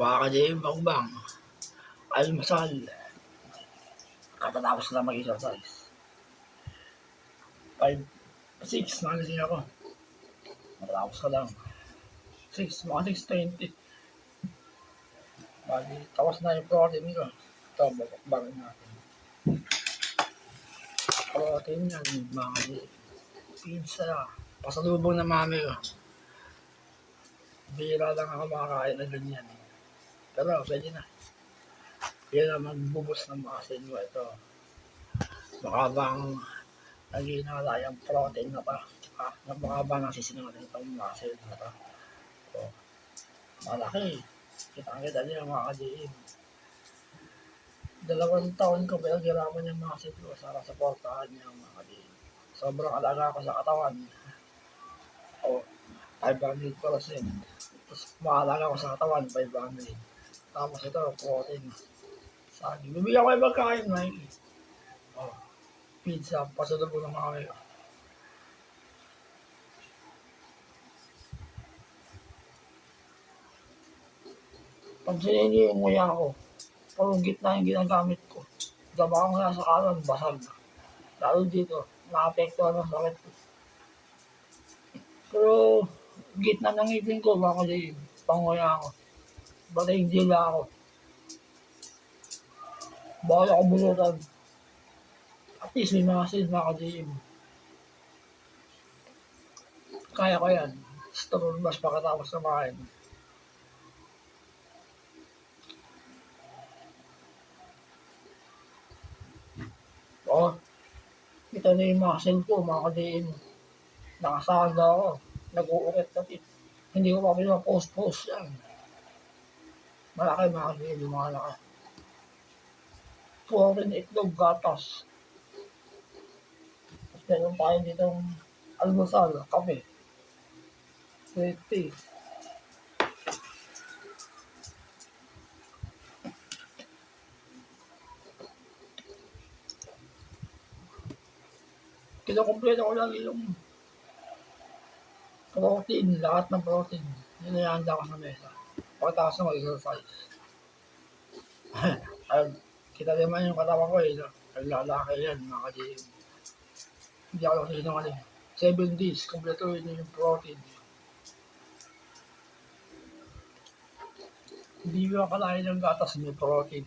Mga ka-JM, bang almusal. Katatapos lang mag-exercise. 6 nagising ako. Matapos ko lang. 6, mga 6:20. Bali, tapos na yung protein ko. Ito, babakbarin natin. Protein yan, mga ka-JM. Pizza. Pasalubong na mami ko. Bira lang ako makakain na ganyan. Pero, pwede na. Yan ang magbubos ng muscle mo. Ito. Makabang naghinala yung protein na pa. Napakaba nasisinungaling itong muscle na ito. So, malaki. Kita-kita niyo mga ka-JM. 2 taon ko pinaghirapan yung muscle ko para supportahan niya mga ka-JM. Sobrang alaga ko sa katawan. O, 500%. Tapos maalaga ko sa katawan, 500. Tapos ito, protein. Saging. Bibigyan ko yung pagkain, Mikey. O, pizza, pasalubong ng mga kayo. Pag sinili yung nguya ko, parang gitna yung ginagamit ko. Daba ko nasa kanan, basag. Lalo dito, naapektuhan ng sakit ko. Pero, gitna ng ngipin ko, baka di, panguya ako. Batay dila ako. Bawal ako bulutan. At least may mga sin, mga ka-JM. Kaya ko yan. Store mas pagkatapos na makain. O, ito na yung muscle ko, mga ka-JM. Nakasanda ako. Nag-uukit na tip. Hindi ko pa pinapost-post yan. Malaki mga ka-JM, yung mga laki. Protein, itlog, gatas. Tapos meron tayo ditong almusal, kape. Sweet tea. Kinukumpleto ko lang yung protein, lahat ng protein. Hinahanda ko sa mesa. Pagkatapos na mag-exercise. Kita naman yung katawan ko eh. Naglalaki yan, mga ka-JM. Hindi ako sinungaling. 7 days, kompleto yun yung protein. Hindi mo akalain ng gatas, may protein.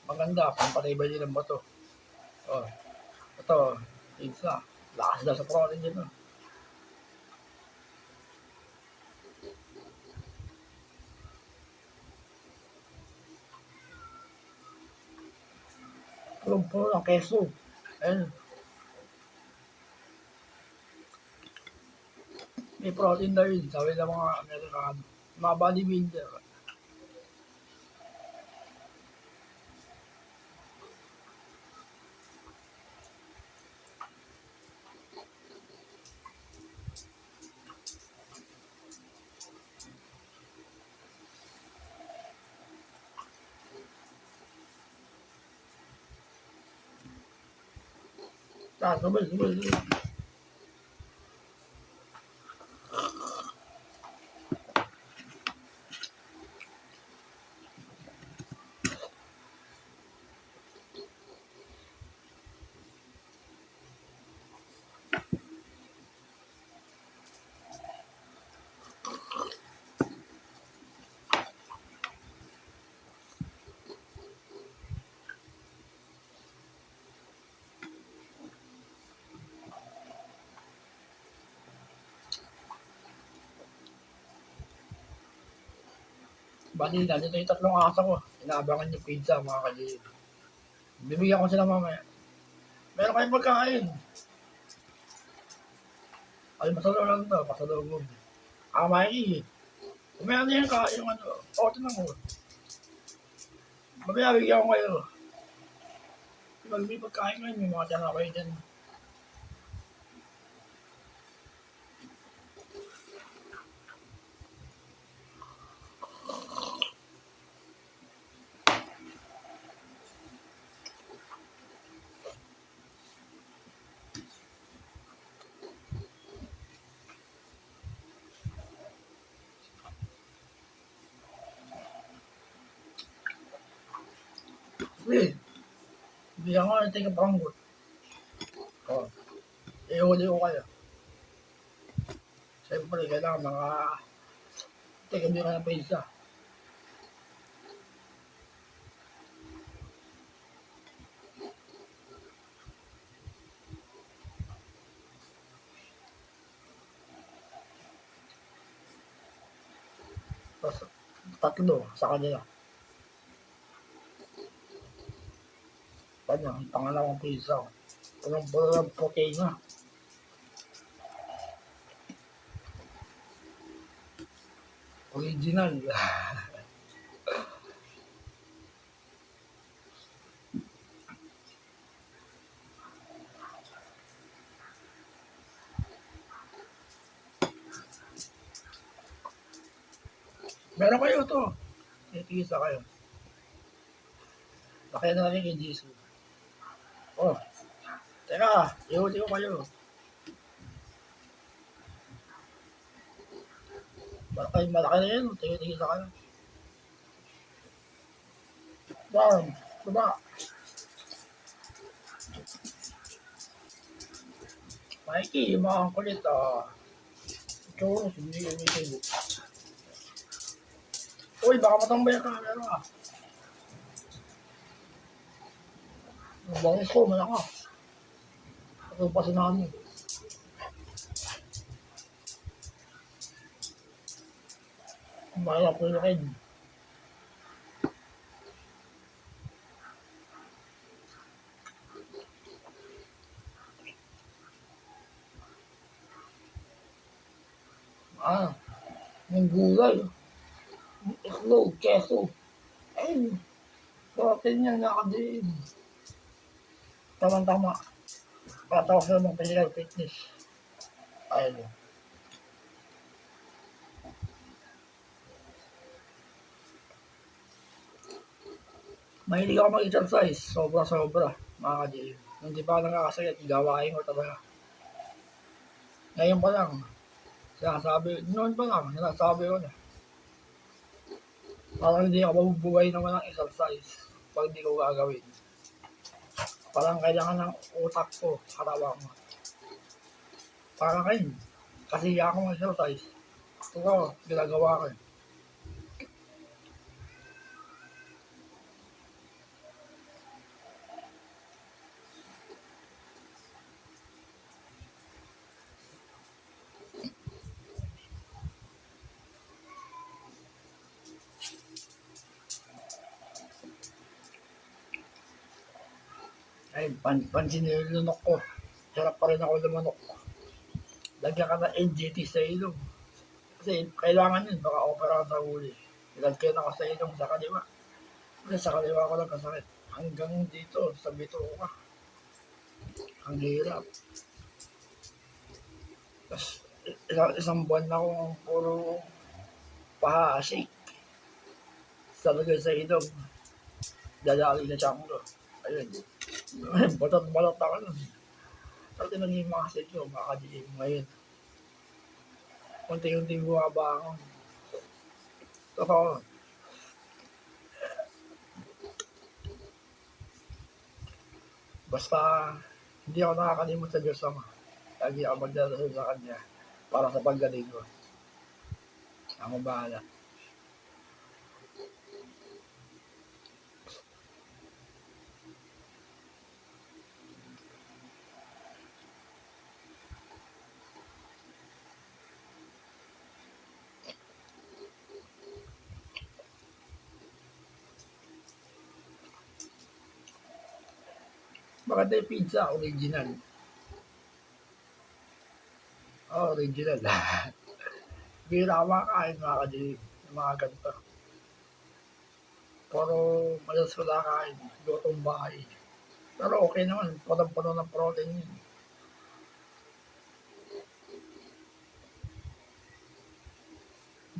Maganda, pampatibay din ang bato. Oh, ito, pizza. Lakas daw sa protein dyan. Puro ng keso. Ayun. May protein daw yun, sabi ng mga Amerikano. Mga bodybuilder. Sabay. Bali, nandito yung 3 asa ko. Inaabangan yung pizza, mga ka-JM. Bibigyan ko sila mamaya. Meron kayong pagkain. Almusal lang to, pasalubong. Mikey. Kumaya na yung order na mo. Mamaya bigyan ko kayo. Pag may pagkain ngayon, may mga tiyan kayo dyan. Sige, bigyan ko ng tingin panggot. O, ihuli ko kayo. Siyempre, kailangan tingin nyo ka ng pizza. Tapos, tatlo sa kanila. Kanya, ang pangalawang pizza. Pulang-pulo ng protein na. Original. Meron kayo to. Titisa kayo. Bakit na rin kay Jesus. Oh, teka, ihuli ko kayo. Malaki na yun. Titisa kayo. Down. Diba? Mikey, yung mga kulit, Churros, hindi yung isibo. Uy, baka matambay ang camera. Ang bangis ko, malakas. Ito pa sinami. Mahirap ko yung akin. Yung gulay. Yung itlog, keso. Ayun. Protein yan, nakadiin. Tama-tama. Patawag sa mga physical fitness. Ayun. Mahilig ako mag-exercise. Sobra-sobra. Mga ka-gym. Hindi pa ako nakakasakit. Gawain ko talaga. Ngayon pa lang. Noon pa lang. Sinasabi ko na. Parang hindi ako mabubuhay naman ng exercise pag hindi ko gagawin. Parang kailangan ng utak ko, katawan ko. Parang kayo, kasi ako mag-exercise. Ito, ginagawa ko. Ay, pansin nyo yung lunok ko. Sarap pa rin ako lumanok. Lagyan ka ng NGT sa ilong. Kasi kailangan yun, baka opera sa huli. Nilagyan ako sa ilong sa kaliwa. Kasi sa kaliwa ko lang kasakit. Hanggang dito, sa bito ko ka. Ang hirap. Tapos, isang buwan na akong puro paha-shake. Sa lagay sa ilong. Dadali na siya ko. Ayun. Balat-balat ako nun. Pati naging mga sedyo, mga ka-GM ngayon. Unti-unti bumaba ako. Totoo. Basta, hindi ako nakakalimot sa Diyos Ama. Lagi ako magdadasal sa Kanya para sa paggaling ko. Ako bahala. Maganda yung pizza, original. Original. Bira ka makakain mga ka-GM. Yung mga ganito. Pero malas ko nakakain. Lutong bahay. Pero okay naman. Puno-puno ng protein yun.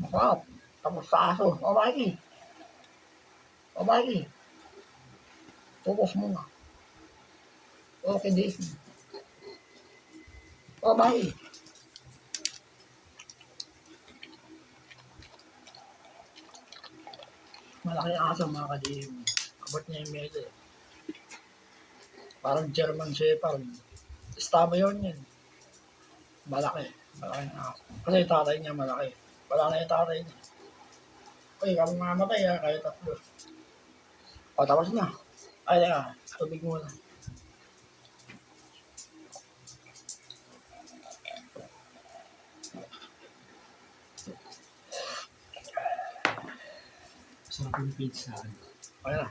Masarap. Tapos sa aso. O Mikey. Tupos mo na. Okay, this. O Mikey. Malaki ang aso mga ka-GM. Abot niya yung mele. Parang German Shepherd. Stamo yun. Malaki. Malaki na aso. Kasi yung tatay niya malaki. Wala na yung tatay niya. Uy, kami mamatay ha, kayo tatlo. O, tapos na. Ay, teka. Tubig muna. Sarap yung pizza. Okay na.